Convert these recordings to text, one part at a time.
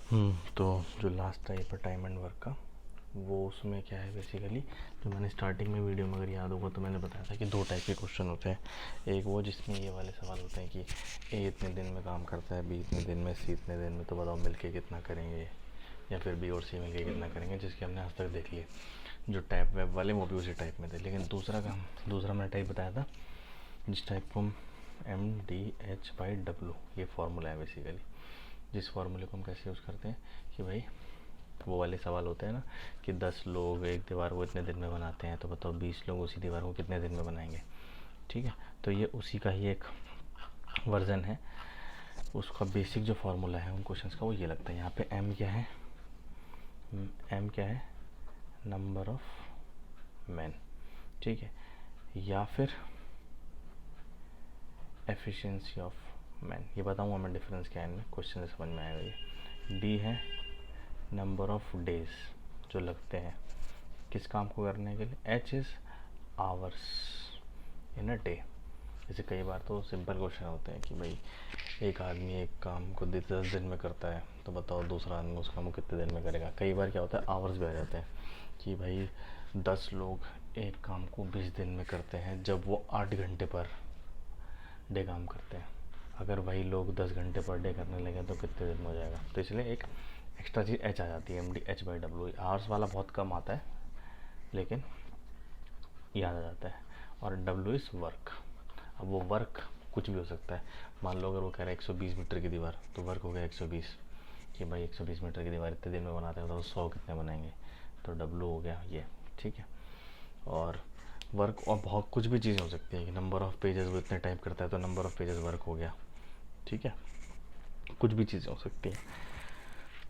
तो जो last type है टाइम एंड वर्क का, वो उसमें क्या है बेसिकली, जो मैंने स्टार्टिंग में वीडियो में अगर याद होगा तो मैंने बताया था कि दो टाइप के क्वेश्चन होते हैं। एक वो जिसमें ये वाले सवाल होते हैं कि ए इतने दिन में काम करता है, बी इतने दिन में, सी इतने दिन में, तो बताओ मिलके कितना करेंगे, या फिर बी और सी मिलके कितना करेंगे, जिसके हमने आज तक देख लिए। जो टाइप वेब वाले वो भी उसी टाइप में थे, लेकिन दूसरा मैंने टाइप बताया था जिस टाइप को हम MDH/W, ये फार्मूला है बेसिकली। जिस फार्मूले को हम कैसे यूज़ करते हैं कि भाई वो वाले सवाल होते हैं ना कि 10 लोग एक दीवार को इतने दिन में बनाते हैं, तो बताओ 20 लोग उसी दीवार को कितने दिन में बनाएंगे। ठीक है, तो ये उसी का ही एक वर्जन है। उसका बेसिक जो फार्मूला है उन क्वेश्चंस का वो ये लगता है। यहाँ पे M क्या है, M क्या है, नंबर ऑफ मैन, ठीक है, या फिर एफिशिएंसी ऑफ मैन। ये बताऊँगा मैं डिफरेंस क्या है इनमें, क्वेश्चन से समझ में आएगा ये। D है नंबर ऑफ डेज जो लगते हैं किस काम को करने के लिए। H is hours in a day. जैसे कई बार तो सिंपल क्वेश्चन होते हैं कि भाई एक आदमी एक काम को 10 दिन में करता है, तो बताओ दूसरा आदमी उस काम को कितने दिन में करेगा। कई बार क्या होता है आवर्स भी आ जाते हैं कि भाई 10 लोग एक काम को 20 दिन में करते हैं जब वो 8 घंटे पर डे काम करते हैं। अगर वही लोग 10 घंटे पर डे करने लगे तो कितने दिन में हो जाएगा। तो इसलिए एक एक्स्ट्रा चीज़ H आ जाती है, MDH/W। आवर्स वाला बहुत कम आता है लेकिन याद आ जाता है। और W इज़ वर्क। अब वो वर्क कुछ भी हो सकता है। मान लो अगर वो कह रहा है 120 मीटर की दीवार, तो वर्क हो गया 120, कि भाई 120 मीटर की दीवार इतने दिन में बनाते हैं, तो 100 कितने बनाएंगे, तो W हो गया ये। ठीक है, और वर्क और बहुत कुछ भी चीज़ें हो सकती है कि नंबर ऑफ़ पेजेस वो इतने टाइप करता है तो नंबर ऑफ़ पेजेस वर्क हो गया। ठीक है, कुछ भी चीज़ें हो सकती हैं।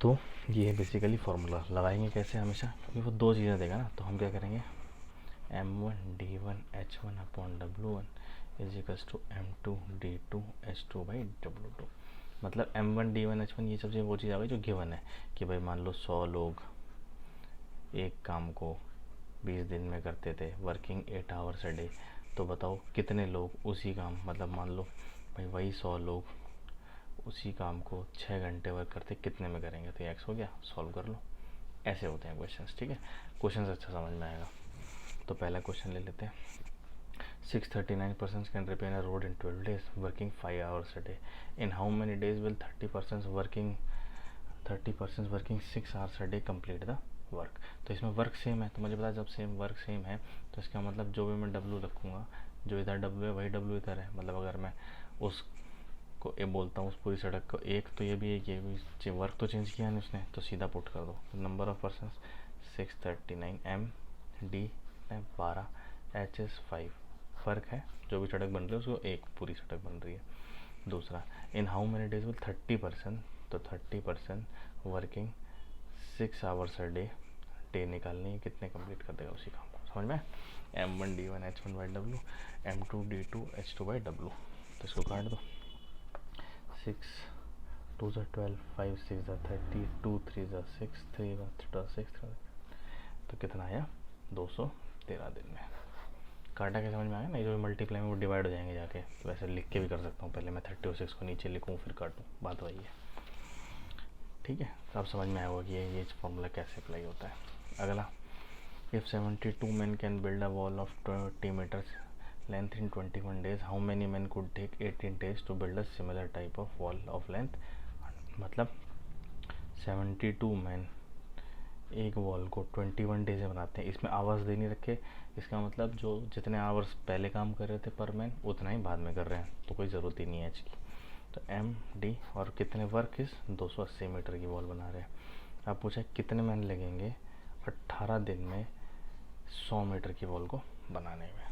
तो ये है बेसिकली फार्मूला। लगाएंगे कैसे हमेशा, क्योंकि वो दो चीज़ें देगा ना, तो हम क्या करेंगे M1D1H1/W1 is equals to M2D2H2/W2। मतलब M1D1H1 ये सबसे वो चीज़ आ गई जो गिवन है कि भाई मान लो 100 लोग एक काम को 20 दिन में करते थे, वर्किंग 8 आवर्स अ डे, तो बताओ कितने लोग उसी काम, मतलब मान लो भाई वही 100 लोग उसी काम को 6 घंटे वर्क करते कितने में करेंगे, तो ये एक्स हो गया, सॉल्व कर लो। ऐसे होते हैं क्वेश्चंस। ठीक है, क्वेश्चंस अच्छा समझ में आएगा। तो पहला क्वेश्चन ले लेते हैं। 639 persons can repair a road in 12 days working 5 hours a day. In how many days will 30 persons working 6 hours a day complete the work. तो इसमें वर्क सेम है, तो मुझे पता जब सेम वर्क सेम है तो इसका मतलब जो भी मैं W रखूँगा, जो इधर W है वही W इधर है। मतलब अगर मैं उस को ए बोलता हूँ उस पूरी सड़क को एक, तो ये भी एक, ये भी वर्क तो चेंज किया नहीं उसने, तो सीधा पुट कर दो। नंबर ऑफ पर्सन 639, MD है 12, HS 5, फ़र्क है जो भी सड़क बन रही है उसको एक पूरी सड़क बन रही है। दूसरा, in how many days will 30%, तो 30% working 6 hours a day, day निकालनी है कितने कंप्लीट कर देगा उसी काम को। समझ में, M1D1H1/W, M2D2H2/W। तो इसको काट दो। 6 2 12, 5 6 30, 2 3 6, 3 6, तो कितना आया 213 दिन में। काटा के समझ में आया ना, ये जो मल्टीप्लाई में वो डिवाइड हो जाएंगे जाके। तो वैसे लिख के भी कर सकता हूँ, पहले मैं 30 और 6 को नीचे लिखूँ फिर काटूँ, बात वही है। ठीक है, तो अब समझ में आया होगा कि ये फॉर्मूला कैसे अप्लाई होता है। अगला, if 72 men can build a wall of 20 meters length in 21 days, how many men could take 18 days to build a similar type of wall of length। मतलब 72 मैन एक वॉल को 21 डेज में बनाते हैं। इसमें आवर्स दे नहीं रखे, इसका मतलब जो जितने आवर्स पहले काम कर रहे थे पर मैन उतना ही बाद में कर रहे हैं, तो कोई ज़रूरत ही नहीं है इसकी। तो MD और कितने वर्क इस 280 मीटर की वॉल बना रहे हैं। अब पूछा कितने मैन लगेंगे 18 दिन में 100 मीटर की वॉल को बनाने में।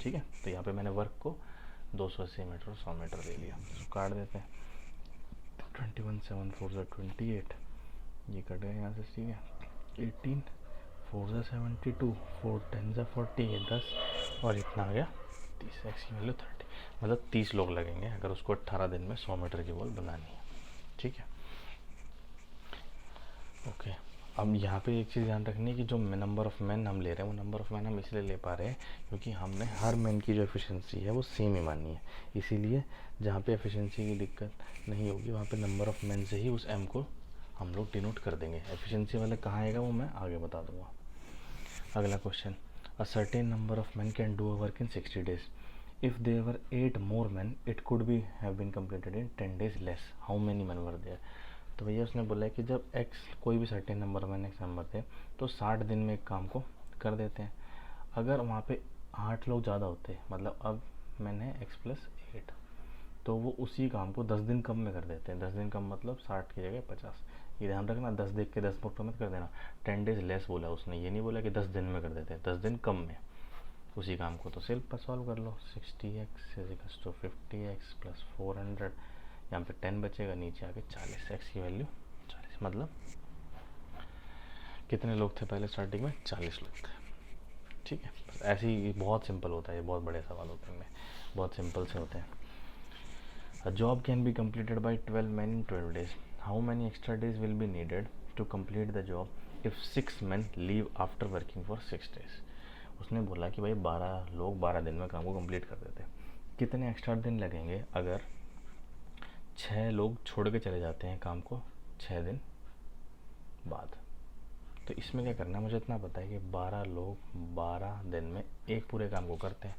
ठीक है, तो यहाँ पे मैंने वर्क को 280 मीटर और 100 मीटर ले लिया, तो काट देते हैं। 21 7 4 28, ये कट गए यहाँ से। ठीक है, 18 4 72, 4 10 40, ये 10 और इतना आ गया 30, एक्स की वैल्यू 30। मतलब 30 लोग लगेंगे अगर उसको 18 दिन में 100 मीटर की वॉल बनानी है। ठीक है, ओके। अब यहाँ पे एक चीज़ ध्यान रखनी है कि जो नंबर ऑफ़ मैन हम ले रहे हैं वो नंबर ऑफ़ मैन हम इसलिए ले पा रहे हैं क्योंकि हमने हर मैन की जो एफिशिएंसी है वो सेम ही मानी है। इसीलिए जहाँ पे एफिशिएंसी की दिक्कत नहीं होगी वहाँ पे नंबर ऑफ़ मैन से ही उस M को हम लोग डिनोट कर देंगे। एफिशिएंसी वाला कहाँ आएगा वो मैं आगे बता दूंगा। अगला question, a certain number of man can do a work in 60 days. If there were 8 more man it could be have been completed in 10 days less, how many man were there. तो भैया उसने बोला है कि जब x कोई भी certain number man x number थे तो 60 दिन में एक काम को कर देते हैं। अगर वहाँ पे 8 लोग ज़्यादा होते, मतलब अब मैंने एक्स प्लस 8, तो वो उसी काम को 10 दिन कम में कर देते हैं। 10 दिन कम मतलब 60 की जगह 50। ये ध्यान रखना, 10 देख के 10 मुक्त मत कर देना। 10 डेज लेस बोला उसने, ये नहीं बोला कि 10 दिन में कर देते हैं, 10 दिन कम में उसी काम को। तो सिर्फ पर सॉल्व कर लो, 60x = 50x + 400, यहाँ पे 10 बचेगा, नीचे आके 40, x की वैल्यू 40, मतलब कितने लोग थे पहले स्टार्टिंग में, 40 लोग थे। ठीक है, बस ऐसे ही बहुत सिंपल होता है, ये बहुत बड़े सवाल होते हैं, बहुत सिंपल से होते हैं। A job can be completed by 12 men in 12 days. How many extra days will be needed to complete the job if 6 men leave after working for 6 days? उसने बोला कि भाई 12 लोग 12 दिन में काम को कंप्लीट कर देते हैं, कितने एक्स्ट्रा दिन लगेंगे अगर 6 लोग छोड़ के चले जाते हैं काम को 6 दिन बाद। तो इसमें क्या करना है, मुझे इतना पता है कि 12 लोग 12 दिन में एक पूरे काम को करते हैं।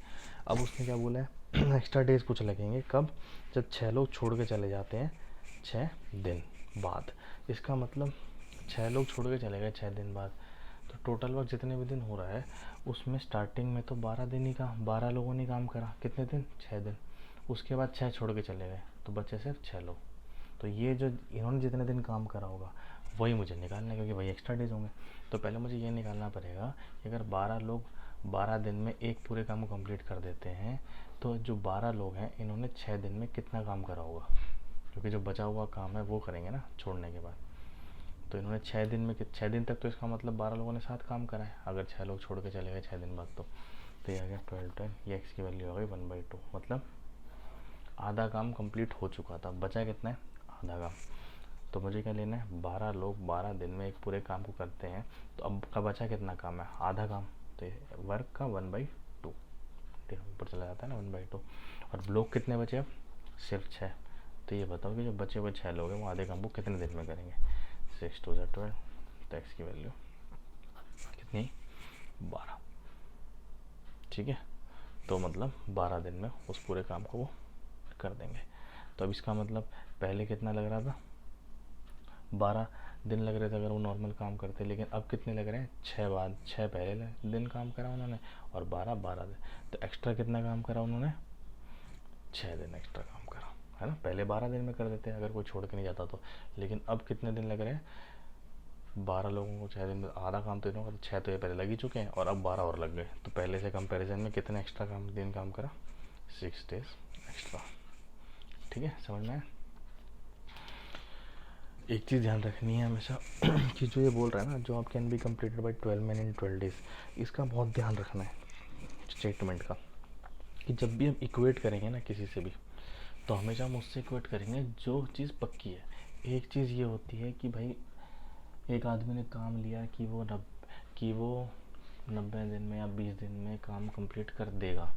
अब उसने क्या बोला है, एक्स्ट्रा डेज कुछ लगेंगे कब, जब 6 लोग छोड़ के चले जाते हैं 6 दिन बाद। इसका मतलब 6 लोग छोड़ के चले गए 6 दिन बाद, तो टोटल वर्क जितने भी दिन हो रहा है उसमें स्टार्टिंग में तो 12 दिन ही काम, 12 लोगों ने काम करा, कितने दिन, 6 दिन। उसके बाद 6 छोड़ के चले गए तो बचे सिर्फ 6 लोग। तो ये जो इन्होंने जितने दिन काम करा होगा वही मुझे निकालना है, क्योंकि वही एक्स्ट्रा डेज होंगे। तो पहले मुझे ये निकालना पड़ेगा कि अगर 12 लोग 12 दिन में एक पूरे काम को कंप्लीट कर देते हैं तो जो 12 लोग हैं इन्होंने 6 दिन में कितना काम करा होगा, क्योंकि जो बचा हुआ काम है वो करेंगे ना छोड़ने के बाद। तो इन्होंने 6 दिन में 6 दिन तक, तो इसका मतलब 12 लोगों ने साथ काम करा है, अगर 6 लोग छोड़ के चले गए 6 दिन बाद तो ये आ गया 12 10, ये एक्स की वैल्यू आ गई 1/2, मतलब आधा काम कंप्लीट हो चुका था, बचा कितना है, आधा काम। तो मुझे क्या लेना है, 12 लोग 12 दिन में एक पूरे काम को करते हैं, तो अब का बचा कितना काम है, आधा काम। तो वर्क का 1/2 ऊपर चला जाता है ना 1/2। और लोग कितने बचे अब, सिर्फ 6। तो ये बताओ कि जो बचे हुए 6 लोग हैं वो आधे काम को कितने दिन में करेंगे। 6 2 12, तो एक्स की वैल्यू कितनी, 12। ठीक है, तो मतलब 12 दिन में उस पूरे काम को वो कर देंगे। तो अब इसका मतलब पहले कितना लग रहा था, 12 दिन लग रहे थे अगर वो नॉर्मल काम करते, लेकिन अब कितने लग रहे हैं, 6 पहले दिन काम करा उन्होंने और 12 दिन, तो एक्स्ट्रा कितना काम करा उन्होंने, 6 दिन एक्स्ट्रा काम करा, है ना। पहले 12 दिन में कर देते हैं अगर कोई छोड़ के नहीं जाता तो, लेकिन अब कितने दिन लग रहे हैं, 12 लोगों को 6 दिन में, आधा काम तो इन्होंने, 6 तो ये पहले लग ही चुके हैं और अब 12 और लग गए, तो पहले से कंपैरिजन में कितने एक्स्ट्रा दिन काम करा, 6 डेज एक्स्ट्रा। ठीक है, समझ में आया। एक चीज़ ध्यान रखनी है हमेशा कि जो ये बोल रहा है ना, job can be completed by 12 men in 12 days, इसका बहुत ध्यान रखना है स्टेटमेंट का, कि जब भी हम इक्वेट करेंगे ना किसी से भी, तो हमेशा हम उससे इक्वेट करेंगे जो चीज़ पक्की है। एक चीज़ ये होती है कि भाई एक आदमी ने काम लिया कि वो 90 दिन में या 20 दिन में काम कंप्लीट कर देगा,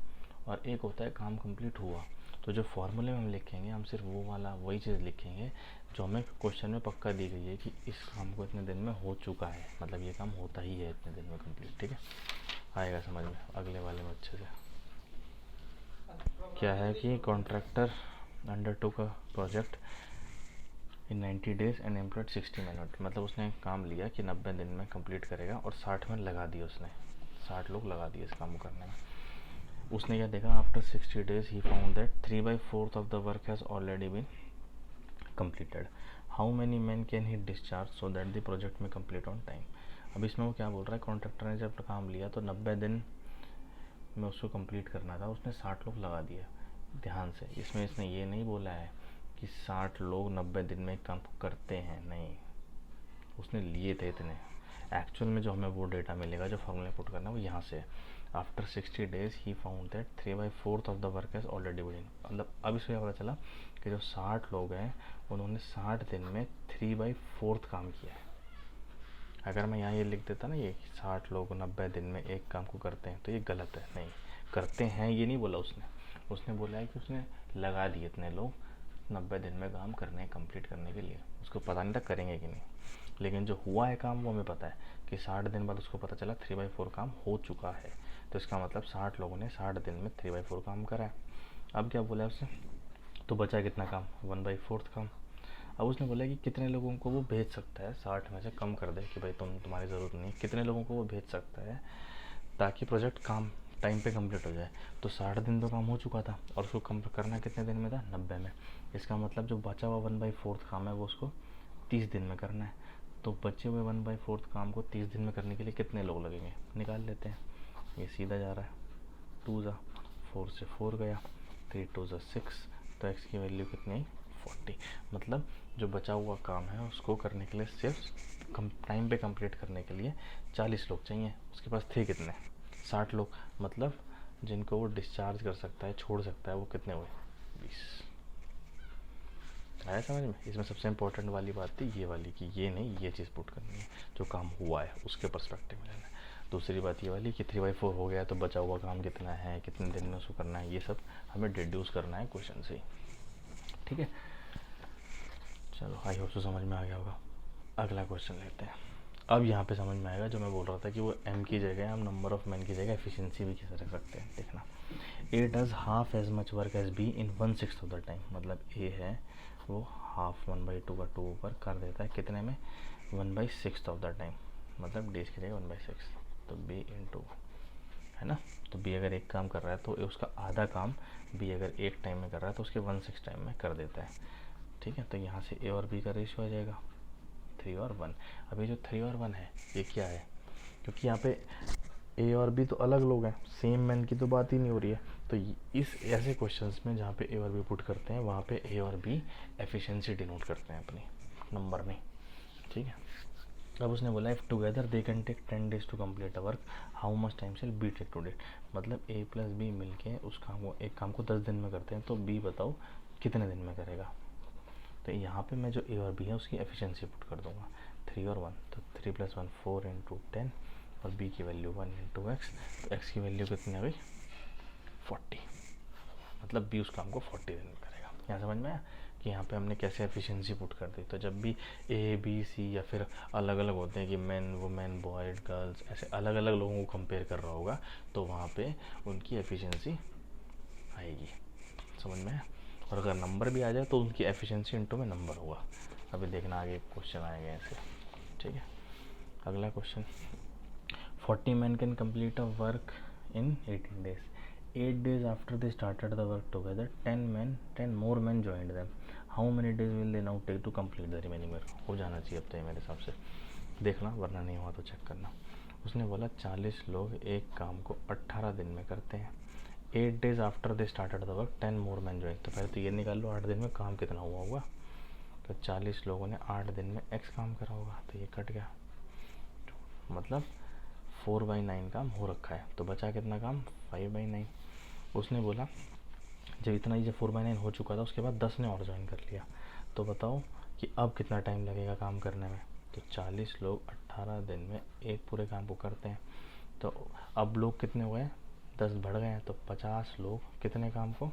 और एक होता है काम कंप्लीट हुआ। तो जो फॉर्मूले में हम लिखेंगे हम सिर्फ वो वाला वही चीज़ लिखेंगे जो हमें क्वेश्चन में पक्का दी गई है कि इस काम को इतने दिन में हो चुका है, मतलब ये काम होता ही है इतने दिन में कंप्लीट। ठीक है, आएगा समझ में अगले वाले में अच्छे से। क्या है कि contractor undertook a project in 90 days and employed 60 man, मतलब उसने काम लिया कि 90 दिन में कंप्लीट करेगा और 60 में लगा दिए उसने, 60 लोग लगा दिए इस काम को करने में। उसने क्या देखा, after 60 days he found that 3/4 of the work has already been completed. How many men can he discharge so that the project में complete on time? अब इसमें वो क्या बोल रहा है, कॉन्ट्रैक्टर ने जब काम लिया तो 90 दिन में उसको कंप्लीट करना था, उसने 60 लोग लगा दिए। ध्यान से, इसमें इसने ये नहीं बोला है कि 60 लोग 90 दिन में काम करते हैं, नहीं, उसने लिए थे इतने। एक्चुअल में जो हमें वो डेटा मिलेगा जो फॉर्मूला पुट करना है वो यहाँ से, after 60 days he found that 3/4 of the work has already been, मतलब अब इसमें पता चला कि जो 60 लोग हैं उन्होंने 60 दिन में 3/4 काम किया है। अगर मैं यहाँ ये लिख देता ना, ये 60 लोग 90 दिन में एक काम को करते हैं, तो ये गलत है, नहीं करते हैं ये नहीं बोला उसने बोला है कि उसने लगा दिए इतने लोग 90 दिन में काम करने कंप्लीट करने के लिए, उसको पता नहीं था करेंगे कि नहीं, लेकिन जो हुआ है काम वो हमें पता है कि 60 दिन बाद उसको पता चला 3/4 काम हो चुका है। तो इसका मतलब 60 लोगों ने 60 दिन में 3/4 काम करा है। अब क्या बोला उसने, तो बचा कितना काम, 1/4 काम। अब उसने बोला कि कितने लोगों को वो भेज सकता है, 60 में से कम कर दे कि भाई तुम्हारी ज़रूरत नहीं, कितने लोगों को वो भेज सकता है ताकि प्रोजेक्ट काम टाइम पे कंप्लीट हो जाए। तो 60 दिन तो काम हो चुका था और उसको कम करना कितने दिन में था, 90 में। इसका मतलब जो बचा हुआ 1/4 काम है वो उसको 30 दिन में करना है। तो बचे हुए 1/4 काम को 30 दिन में करने के लिए कितने लोग लगेंगे, निकाल लेते हैं। ये सीधा जा रहा है, 2 जा 4 से 4 गया, 3 2 जा 6, तो x की वैल्यू कितनी आई, 40। मतलब जो बचा हुआ काम है उसको करने के लिए सिर्फ टाइम पे कंप्लीट करने के लिए 40 लोग चाहिए। उसके पास थे कितने, 60 लोग। मतलब जिनको वो डिस्चार्ज कर सकता है, छोड़ सकता है, वो कितने हुए, 20। आया समझ में। इसमें सबसे इम्पोर्टेंट वाली बात थी ये वाली कि ये नहीं, ये चीज़ पुट करनी है, जो काम हुआ है उसके पर्सपेक्टिव में लेना है। दूसरी बात ये वाली कि 3/4 हो गया तो बचा हुआ काम कितना है, कितने दिन में उसको करना है, ये सब हमें डिड्यूस करना है क्वेश्चन से ही। ठीक है, चलो आई होप तो समझ में आ गया होगा। अगला क्वेश्चन लेते हैं। अब यहाँ पे समझ में आएगा जो मैं बोल रहा था कि वो m की जगह हम नंबर ऑफ मैन की जगह एफिशिएंसी भी कैसे रख सकते हैं। देखना, a does half as much work as b in 1/6 of the time. मतलब a है वो हाफ 1/2 का 2 वर्क कर देता है कितने में, 1/6 ऑफ द टाइम। मतलब डेज की जगह 1/6, तो b इंटू, है ना। तो b अगर एक काम कर रहा है तो उसका आधा काम b अगर एक टाइम में कर रहा है तो उसके 1/6 टाइम में कर देता है। ठीक है, तो यहाँ से a और b का रेशियो आ जाएगा 3 और 1। अभी जो 3 और 1 है ये क्या है, क्योंकि यहाँ पे ए और बी तो अलग लोग हैं, सेम मैन की तो बात ही नहीं हो रही है। तो इस ऐसे क्वेश्चंस में जहाँ पे ए और बी पुट करते हैं वहाँ पे ए और बी एफिशिएंसी डिनोट करते हैं अपनी नंबर में। ठीक है, अब उसने बोला if together they can take 10 days to complete a work, how much time shall B take to date. मतलब ए प्लस बी मिल के उस काम को, एक काम को 10 दिन में करते हैं, तो बी बताओ कितने दिन में करेगा। तो यहाँ पे मैं जो ए और बी है उसकी एफिशिएंसी पुट कर दूंगा, 3 और 1, तो 3 + 1 4 × 10 और b की वैल्यू 1 × x। तो x की वैल्यू कितनी आ गई, 40। मतलब b उस काम को 40 दिन में करेगा। यहाँ समझ में आया कि यहाँ पे हमने कैसे एफिशिएंसी पुट कर दी। तो जब भी ए बी सी या फिर अलग अलग होते हैं कि मैन वुमेन बॉयज गर्ल्स ऐसे अलग अलग लोगों को कंपेयर कर रहा होगा तो वहाँ पे उनकी एफिशिएंसी आएगी। समझ में आया। और अगर नंबर भी आ जाए तो उनकी एफिशिएंसी इंटू में नंबर होगा। अभी देखना आगे क्वेश्चन आएगा ऐसे। ठीक है, अगला question, 40 men can complete a work in 18 days. 8 days after they started the work together, 10 more men joined them. How many days will they now take to complete the remaining work? हो जाना चाहिए अब तो ये मेरे हिसाब से, देखना वरना नहीं हुआ तो चेक करना। उसने बोला 40 लोग एक काम को 18 दिन में करते हैं। 8 days after they started the work, 10 more men joined। तो पहले तो ये निकाल लो 8 दिन में काम कितना हुआ होगा। तो 40 लोगों ने 8 दिन में x काम करा होगा, तो ये कट गया। मतलब 4/9 काम हो रखा है, तो बचा कितना काम, 5/9। उसने बोला जब इतना ही, जब 4/9 हो चुका था उसके बाद 10 ने और ज्वाइन कर लिया, तो बताओ कि अब कितना टाइम लगेगा काम करने में। तो 40 लोग 18 दिन में एक पूरे काम को करते हैं। तो अब लोग कितने हुए हैं, 10 बढ़ गए हैं, तो 50 लोग कितने काम को,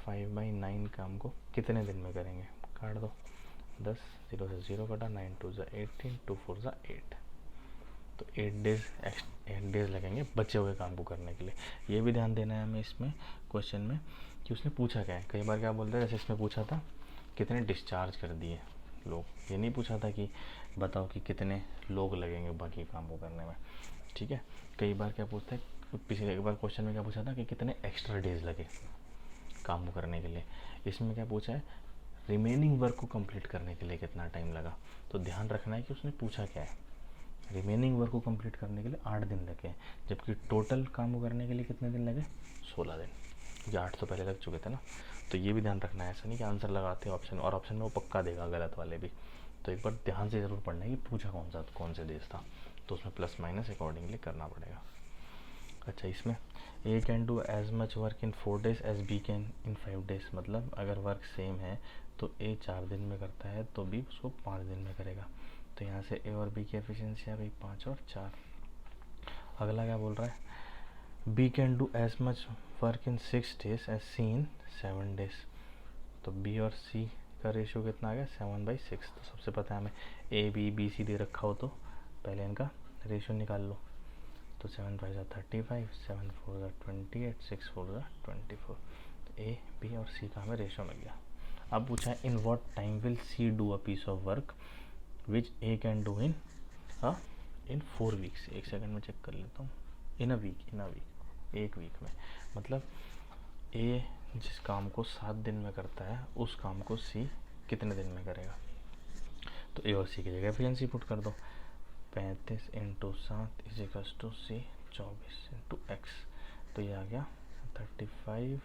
5/9 काम को कितने दिन में करेंगे। काट दो, 10 0 से 0 कटा, 9 2 ज़ा 18, 2 4 ज़ा 8। तो 8 डेज लगेंगे बचे हुए काम को करने के लिए। ये भी ध्यान देना है हमें इसमें क्वेश्चन में कि उसने पूछा क्या है। कई बार क्या बोलते हैं, जैसे इसमें पूछा था कितने डिस्चार्ज कर दिए लोग, ये नहीं पूछा था कि बताओ कि कितने लोग लगेंगे बाकी काम को करने में। ठीक है, कई बार क्या पूछता है, पिछले एक बार क्वेश्चन में क्या पूछा था कि कितने एक्स्ट्रा डेज लगे काम को करने के लिए। इसमें क्या पूछा है, रिमेनिंग वर्क को कंप्लीट करने के लिए कितना टाइम लगा। तो ध्यान रखना है कि उसने पूछा क्या है। रिमेनिंग वर्क को कंप्लीट करने के लिए 8 दिन लगे, जबकि टोटल काम को करने के लिए कितने दिन लगे, 16 दिन। ये 8 तो पहले लग चुके थे ना। तो ये भी ध्यान रखना है, ऐसा नहीं कि आंसर लगाते हैं ऑप्शन और ऑप्शन में वो पक्का देगा गलत वाले भी। तो एक बार ध्यान से ज़रूर पढ़ना है कि पूछा कौन से देश था, तो उसमें प्लस माइनस अकॉर्डिंगली करना पड़ेगा। अच्छा, इसमें A can do as much work in 4 days as B can in 5 days। मतलब अगर वर्क सेम है तो ए 4 दिन में करता है तो बी उसको 5 दिन में करेगा। तो यहाँ से ए और बी की एफिशिएंसी आ गई 5 और 4। अगला क्या बोल रहा है, B can do as much work in 6 days as C in 7 days। तो बी और सी का रेशियो कितना आ गया 7/6। तो सबसे पता है हमें ABBC दे रखा हो तो पहले इनका रेशियो निकाल लो। तो 7 5 35, 7 4 28, 6 4 24। तो A, B और C का हमें रेशियो मिल गया। अब पूछा है in what time will C do a piece of work which A can do in 4 weeks. एक सेकंड में चेक कर लेता हूँ। इन अ वीक, एक वीक में। मतलब A जिस काम को 7 दिन में करता है उस काम को C कितने दिन में करेगा। तो A और C की जगह एफिशिएंसी पुट कर दो। 35 × 7 = C 24 × X। तो ये आ गया 35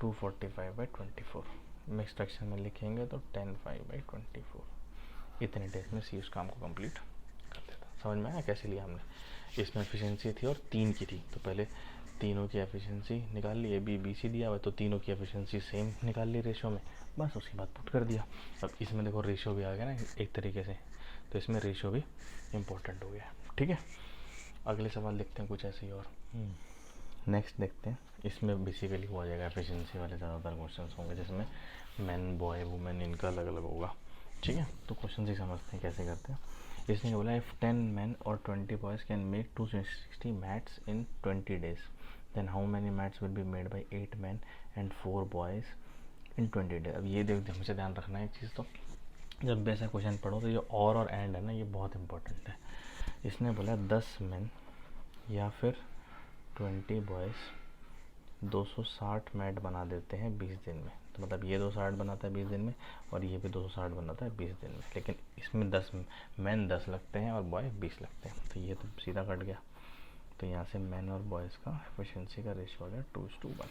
245/24। मिक्स फ्रैक्शन में लिखेंगे तो 10/5/24। इतने डेज में C उस काम को कंप्लीट कर देता। समझ में आया कैसे लिया हमने। इसमें एफिशिएंसी थी और 3 की थी, तो पहले तीनों की एफिशिएंसी निकाल ली। ABBC दिया हुआ तो तीनों की एफिशिएंसी सेम निकाल ली रेशियो में, बस उसके बाद पुट कर दिया। अब इसमें देखो रेशियो भी आ गया ना एक तरीके से, तो इसमें रेशियो भी इम्पोर्टेंट हो गया। ठीक है, अगले सवाल देखते हैं कुछ ऐसे ही और नेक्स्ट देखते हैं। इसमें बेसिकली हो जाएगा एफिशिएंसी वाले ज़्यादातर क्वेश्चंस होंगे जिसमें मैन बॉय वुमेन इनका अलग अलग होगा। ठीक है, तो क्वेश्चन ही समझते हैं कैसे करते हैं। इसने बोला इफ 10 men और 20 boys can make 260 mats in 20 days, then how many mats will be made by 8 men and 4 boys in 20 days। अब ये हमेशा ध्यान रखना है एक चीज़, तो जब भी ऐसा क्वेश्चन पढ़ो तो ये और एंड है ना, ये बहुत इंपॉर्टेंट है। इसने बोला 10 men या फिर 20 boys 260 मैट बना देते हैं 20 दिन में। तो मतलब ये 260 बनाता है 20 दिन में और ये भी 260 बनाता है 20 दिन में, लेकिन इसमें 10 मैन 10 लगते हैं और बॉय 20 लगते हैं। तो ये तो सीधा कट गया। तो यहाँ से मैन और बॉयज़ का एफिशिएंसी का रेशियो हो गया 2:1।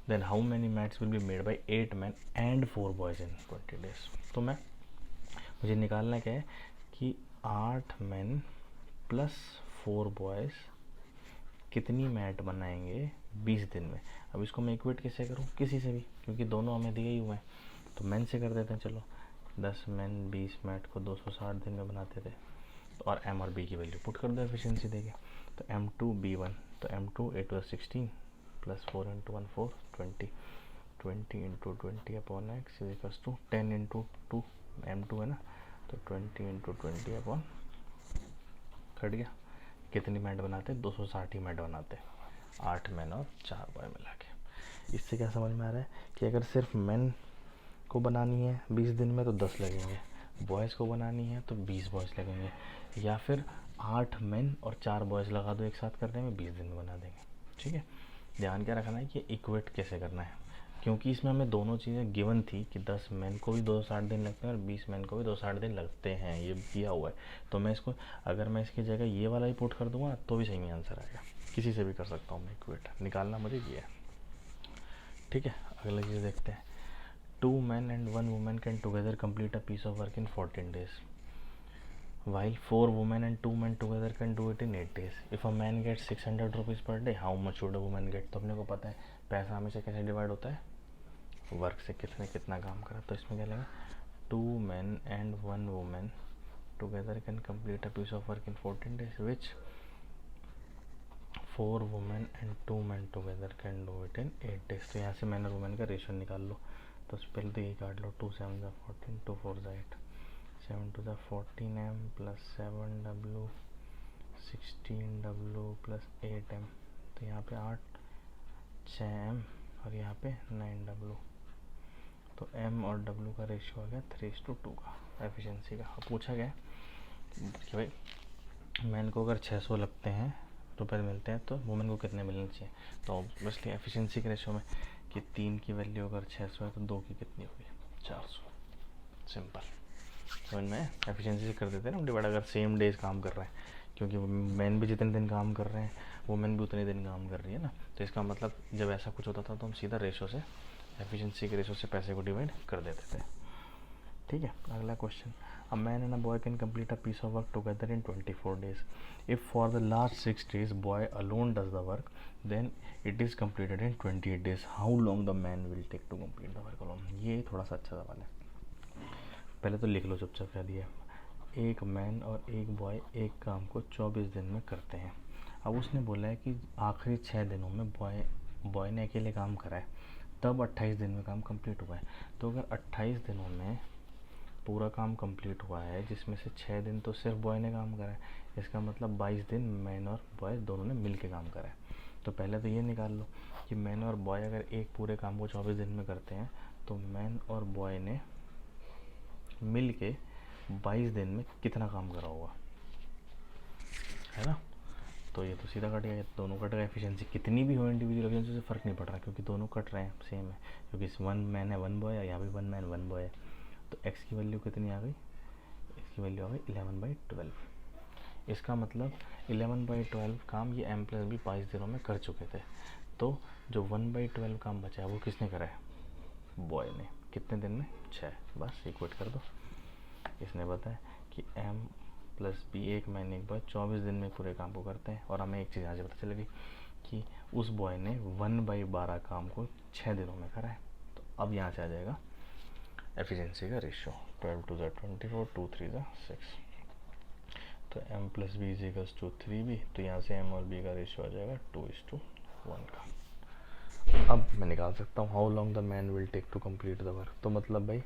Then how many mats will be made by 8 men and 4 boys in 20 days। तो मुझे निकालना क्या है कि 8 men प्लस 4 boys कितनी मैट बनाएंगे 20 दिन में। अब इसको मैं इक्वेट कैसे करूँ, किसी से भी, क्योंकि दोनों हमें दिए ही हुए हैं। तो मैन से कर देते हैं। चलो 10 मैन 20 मैट को 260 दिन में बनाते थे, तो और M और B की वैल्यू पुट कर दो एफिशिएंसी देके। तो M2 B1, तो M2 8 was 16 plus 4 × 1 4 20 20 × 20/x = 10 × 2 M2 है ना, तो 20 × 20 कट गया। कितनी मैट बनाते हैं 260 ही मैट बनाते हैं, 8 मैन और 4 बॉय मिला के। इससे क्या समझ में आ रहा है कि अगर सिर्फ मैन को बनानी है 20 दिन में तो 10 लगेंगे, बॉयज़ को बनानी है तो 20 बॉयज़ लगेंगे, या फिर 8 मैन और 4 बॉयज़ लगा दो एक साथ करने में 20 दिन में बना देंगे। ठीक है, ध्यान क्या रखना है कि इक्वेट कैसे करना है, क्योंकि इसमें हमें दोनों चीज़ें गिवन थी कि 10 मैन को भी 260 दिन लगते हैं और 20 मैन को भी 260 दिन लगते हैं, ये दिया हुआ है। तो मैं इसको, अगर मैं इसकी जगह ये वाला ही पुट कर दूंगा तो भी सही आंसर आएगा। किसी से भी कर सकता हूँ मैं इक्वेट, निकालना मुझे ये है। ठीक है, अगला चीज़ देखते हैं। 2 men and 1 woman can together complete a piece of work in 14 days, while 4 women and 2 men together can do it in 8 days. If a man gets 600 rupees per day, how much would a woman get? तो अपने को पता है पैसा हमेशा कैसे divide होता है, वर्क से किसने कितना काम करा। तो इसमें क्या लगेगा 2 men and 1 woman together can complete a piece of work in 14 days, which 4 women and 2 men together can do it in 8 days। तो यहाँ से मैन और वुमेन का रेशियो निकाल लो। तो पहले तो ये काट लो, 2 7 14, 2 4 8, 7 2 14M plus 7W 16W plus 8M। तो यहाँ पे 8 6M और यहाँ पे 9W। तो M और W का रेशियो आ गया 3:2 का एफिशिएंसी का। पूछा गया कि भाई मैन को अगर 600 लगते हैं रुपये मिलते हैं तो वुमेन को कितने मिलने चाहिए। तो ऑब्वियसली एफिशिएंसी के रेशियो में कि 3 की वैल्यू अगर 600 है तो 2 की कितनी होगी 400। सिंपल, समझ में एफिशिएंसी से कर देते हैं ना डिवाइड, अगर सेम डेज काम कर रहे हैं, क्योंकि मैन भी जितने दिन काम कर रहे हैं वुमेन भी उतने दिन काम कर रही है ना। तो इसका मतलब जब ऐसा कुछ होता था तो हम सीधा रेशो से, एफिशिएंसी के रेशो से पैसे को डिवाइड कर देते थे। ठीक है, अगला question. A man and a boy can complete a piece of work together in 24 days. If for the last 6 days boy alone does the work, then it is completed in 28 days. How long the man will take to complete the work alone? ये थोड़ा सा अच्छा सवाल है, पहले तो लिख लो चुपचाप क्या दिया है। एक मैन और एक बॉय एक काम को 24 दिन में करते हैं। अब उसने बोला है कि आखिरी 6 दिनों में बॉय ने अकेले काम करा है, तब 28 दिन में काम कंप्लीट हुआ है। तो अगर 28 दिनों में पूरा काम कंप्लीट हुआ है, जिसमें से 6 दिन तो सिर्फ बॉय ने काम करा है, इसका मतलब 22 दिन मैन और बॉय दोनों ने मिल के काम करा है। तो पहले तो ये निकाल लो कि मैन और बॉय अगर एक पूरे काम को 24 दिन में करते हैं तो मैन और बॉय ने मिल के 22 दिन में कितना काम करा होगा, है ना। तो ये तो सीधा कट गया, दोनों कट गए। एफिशिएंसी कितनी भी हो इंडिविजुअल एफिशिएंसी से फ़र्क नहीं पड़ रहा, क्योंकि दोनों कट रहे हैं, सेम है, क्योंकि 1 मैन है 1 बॉय है, यहाँ भी 1 मैन 1 बॉय है। तो एक्स की वैल्यू कितनी आ गई, इसकी वैल्यू आ गई 11/12। इसका मतलब 11/12 काम ये m+b 22 दिनों में कर चुके थे। तो जो 1/12 काम बचा है वो किसने करा है, बॉय ने। कितने दिन में, 6। बस इक्वेट कर दो। इसने बताया कि m+b एक मैन एक बॉय 24 दिन में पूरे काम को करते हैं, और हमें एक चीज़ यहाँ से पता चल गई कि उस बॉय ने 1/12 काम को 6 दिनों में करा है। तो अब यहाँ से आ जाएगा एफिशिएंसी का रेशियो, 12 2 ज़ा 24, 2 3 ज़ा 6। तो m+b = 3b। तो यहाँ से m और b का रेशियो आ जाएगा 2:1 का। अब मैं निकाल सकता हूँ how long the man will take to complete the work. तो मतलब भाई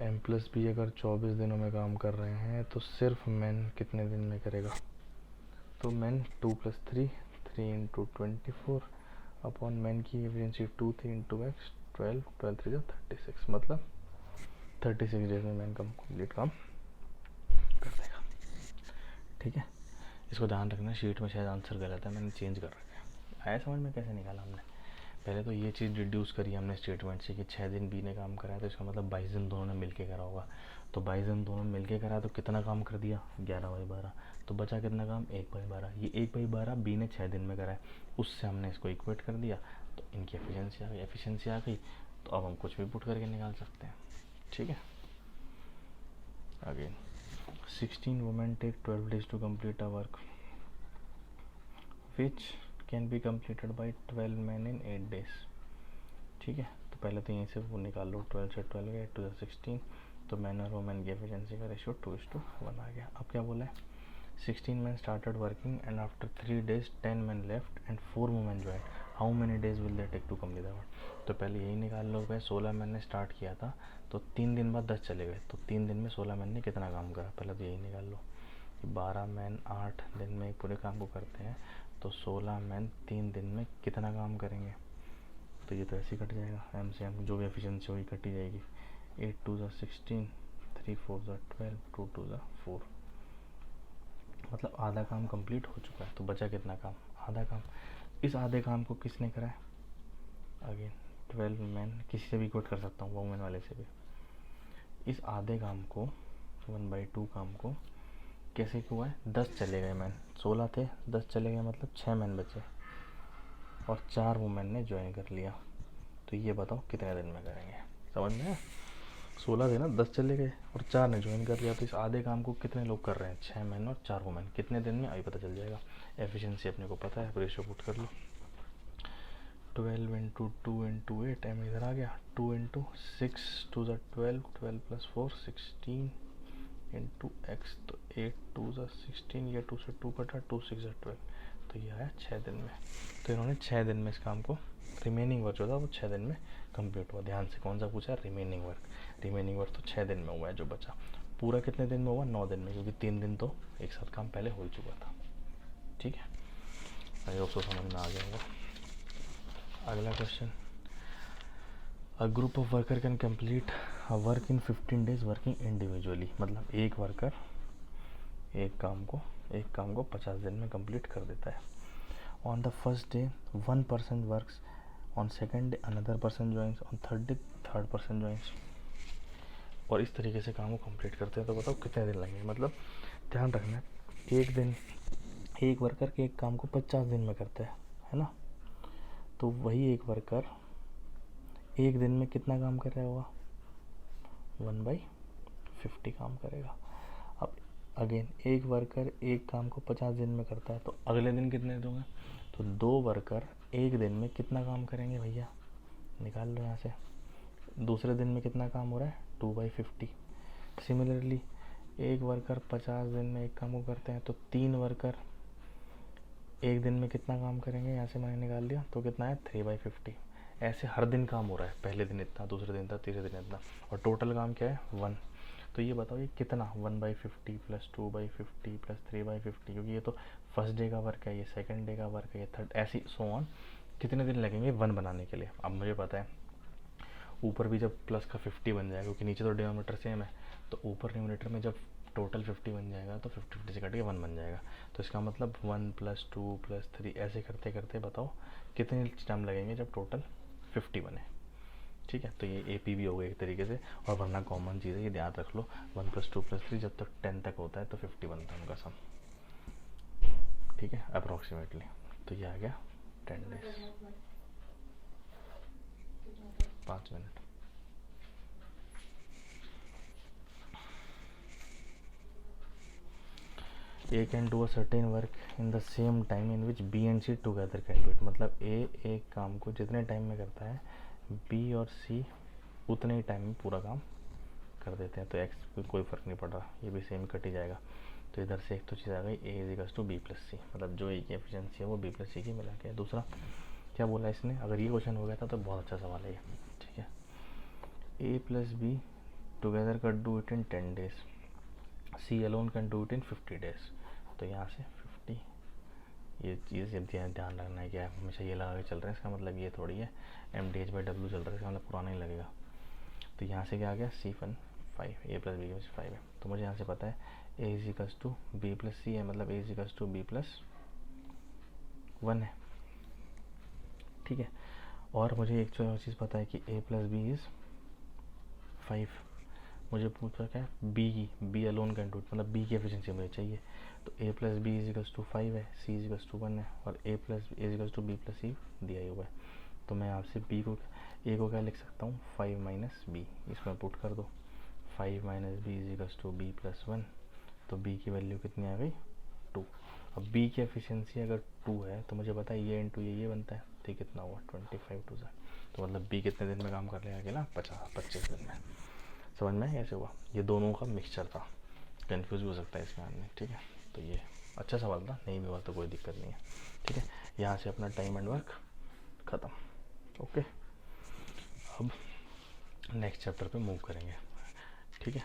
m+b अगर 24 दिनों में काम कर रहे हैं तो सिर्फ मैन कितने दिन में करेगा। तो मैन 2 + 3 3 × 24 अपॉन मैन की एफिशिएंसी 2 3 × x 12 12 3 = 36। मतलब 36 डेज में मैन कंप्लीट काम कर देगा। ठीक है, इसको ध्यान रखना, शीट में शायद आंसर गलत है, मैंने चेंज कर रखा है। आया समझ में कैसे निकाला हमने। पहले तो ये चीज़ रिड्यूस करी हमने स्टेटमेंट से कि 6 दिन बी ने काम करा है, तो इसका मतलब 22 दिन दोनों ने मिलके करा होगा। तो 22 दिन दोनों ने मिलके करा तो कितना काम कर दिया, 11/12। तो बचा कितना काम, 1/12। ये 1/12 बी ने 6 दिन में करा है, उससे हमने इसको इक्वेट कर दिया। तो इनकी एफिशिएंसी आ गई। एफिशिएंसी आ गई तो अब हम कुछ भी पुट करके निकाल सकते हैं। ठीक है, again 16 women take 12 days to complete a work which can be completed by 12 men in 8 days। ठीक है, तो पहले तो यहीं से वो निकाल लो, 12 से 12 गया 8 2 ज़ा 16। तो मैन और वुमेन की एफिशिएंसी का रेशियो 2:1 आ गया। अब क्या बोला है, 16 men started working and after 3 days 10 men left and 4 women joined, how many days will they take to complete the work। तो पहले यही निकाल लो भाई, 16 मैन ने स्टार्ट किया था तो 3 दिन बाद 10 चले गए, तो 3 दिन में 16 मैन ने कितना काम करा। पहले तो यही निकाल लो कि 12 मैन 8 दिन में पूरे काम को करते हैं, तो 16 मैन 3 दिन में कितना काम करेंगे। तो ये तो ऐसे ही कट जाएगा, एम से एम जो भी एफिशिएंसी होगी कटी जाएगी। 8 2 ज़ा 16, 3 4 ज़ा 12, 2 2 ज़ा 4। मतलब आधा काम कंप्लीट हो चुका है। तो बचा कितना काम, आधा काम। इस आधे काम को किसने करा है, अगेन 12 मैन, किसी से भी कोट कर सकता हूँ, वुमेन वाले से भी। इस आधे काम को 1/2 काम को कैसे हुआ है, 10 चले गए मैन, 16 थे 10 चले गए, मतलब 6 मैन बचे और 4 वुमेन ने ज्वाइन कर लिया। तो ये बताओ कितने दिन में करेंगे, समझ में आया। 16 थे ना, 10 चले गए और 4 ने ज्वाइन कर लिया। तो इस आधे काम को कितने लोग कर रहे हैं, 6 मैन और 4 वुमेन। कितने दिन में, अभी पता चल जाएगा। एफिशिएंसी अपने को पता है, रेशियो पुट कर लो। 12 × 2 × 8, एम इधर आ गया, 2 × 6 2 ज़ा 12, 12 + 4 16 × x। तो 8 2 ज़ा 16, ये 2 से 2 कटा, 2 6 ज़ा 12। तो ये आया 6 दिन में। तो इन्होंने 6 दिन में इस काम को, रिमेनिंग वर्क जो था वो 6 दिन में कंप्लीट हुआ। ध्यान से, कौन सा पूछा, रिमेनिंग वर्क। रिमेनिंग वर्क तो 6 दिन में हुआ है जो बचा। पूरा कितने दिन में हुआ, 9 दिन में, क्योंकि 3 दिन तो एक साथ काम पहले हो ही चुका था। ठीक है, आई होप सो समझ में आ गया होगा। अगला question, a group of worker can complete a work in 15 days working individually. मतलब एक वर्कर एक काम को 50 दिन में कंप्लीट कर देता है। On the first day 1 person works, on second day another person joins, on third day third person joins. और इस तरीके से काम को कंप्लीट करते हैं। तो बताओ कितने दिन लगेंगे। मतलब ध्यान रखना, एक दिन एक वर्कर के एक काम को 50 दिन में करता है ना। तो वही एक वर्कर एक दिन में कितना काम कर रहा होगा, 1/50 काम करेगा। अब अगेन एक वर्कर एक काम को 50 दिन में करता है, तो अगले दिन कितने दूंगा। तो 2 वर्कर एक दिन में कितना काम करेंगे भैया, निकाल लो यहाँ से। दूसरे दिन में कितना काम हो रहा है, 2/50। सिमिलरली एक वर्कर 50 दिन में एक काम को करते हैं, तो 3 वर्कर एक दिन में कितना काम करेंगे, यहाँ से मैंने निकाल लिया। तो कितना है, 3/50। ऐसे हर दिन काम हो रहा है, पहले दिन इतना, दूसरे दिन इतना, तीसरे दिन इतना, और टोटल काम क्या है 1। तो ये बताओ ये कितना 1/50 प्लस 2/50 प्लस 3/50, क्योंकि ये तो फर्स्ट डे का वर्क है, ये सेकंड डे का वर्क है, ये थर्ड, ऐसी सो ऑन कितने दिन लगेंगे 1 बनाने के लिए। अब मुझे पता है ऊपर भी जब प्लस का 50 बन जाएगा, क्योंकि नीचे तो डिनोमिनेटर सेम है, तो ऊपर डिनोमिनेटर में जब टोटल 50 बन जाएगा तो 50 से कट के 1 बन जाएगा। तो इसका मतलब 1 प्लस 2 प्लस 3 ऐसे करते करते बताओ कितने टाइम लगेंगे जब टोटल 50 बने। ठीक है, तो ये AP भी हो गया एक तरीके से, और वरना कॉमन चीज़ है, ये ध्यान रख लो 1 प्लस 2 प्लस 3 जब तक 10 तक होता है तो 50 बनता है उनका सम। ठीक है, अप्रोक्सीमेटली। तो ये आ गया 10 days 5 minute. A can do a certain work in the same time in which B and C together can do it। मतलब A एक काम को जितने टाइम में करता है B और C उतने ही टाइम में पूरा काम कर देते हैं। तो X पे कोई फ़र्क नहीं पड़ रहा, ये भी सेम कट ही जाएगा। तो इधर से एक तो चीज़ आ गई A = B + C, मतलब जो A की एफिशिएंसी है वो B + C की मिला के। दूसरा क्या बोला इसने, अगर ये क्वेश्चन हो गया था तो बहुत अच्छा सवाल है ये। ठीक है, A + B together can do it in 10 days, C alone can do it in 50 days। तो यहाँ से 50, ये चीज़ ध्यान रखना है क्या है, हमेशा ये लगा के चल रहे हैं, इसका मतलब ये थोड़ी है MDH/W चल रहा है, इसका मतलब पुराना ही लगेगा। तो यहाँ से क्या आ गया C1 5, A + B = 5 है। तो मुझे यहाँ से पता है A = B + C है, मतलब A = B + 1 है। ठीक है, और मुझे एक और चीज़ पता है कि A + B = 5। मुझे पूछा क्या है B alone can do it, मतलब B की एफिशिएंसी मुझे चाहिए। तो A + B = 5 है, C = 1 है, और A = B + C दिया ही हुआ है। तो मैं आपसे A को क्या लिख सकता हूँ 5 - B, इसमें पुट कर दो 5 - B = B + 1। तो B की वैल्यू कितनी आ गई 2। अब B की एफिशिएंसी अगर 2 है तो मुझे पता है ये इंटू ये बनता है, तो कितना हुआ 25 2 सा। तो मतलब B कितने दिन में काम कर लेगा कि ना 25 दिन में। समझ में कैसे हुआ, ये दोनों का मिक्सचर था, कंफ्यूज भी हो सकता है इसके आने। ठीक है, तो ये अच्छा सवाल था, नहीं भी हुआ तो कोई दिक्कत नहीं है। ठीक है, यहाँ से अपना टाइम एंड वर्क ख़त्म। ओके, अब नेक्स्ट चैप्टर पे मूव करेंगे। ठीक है।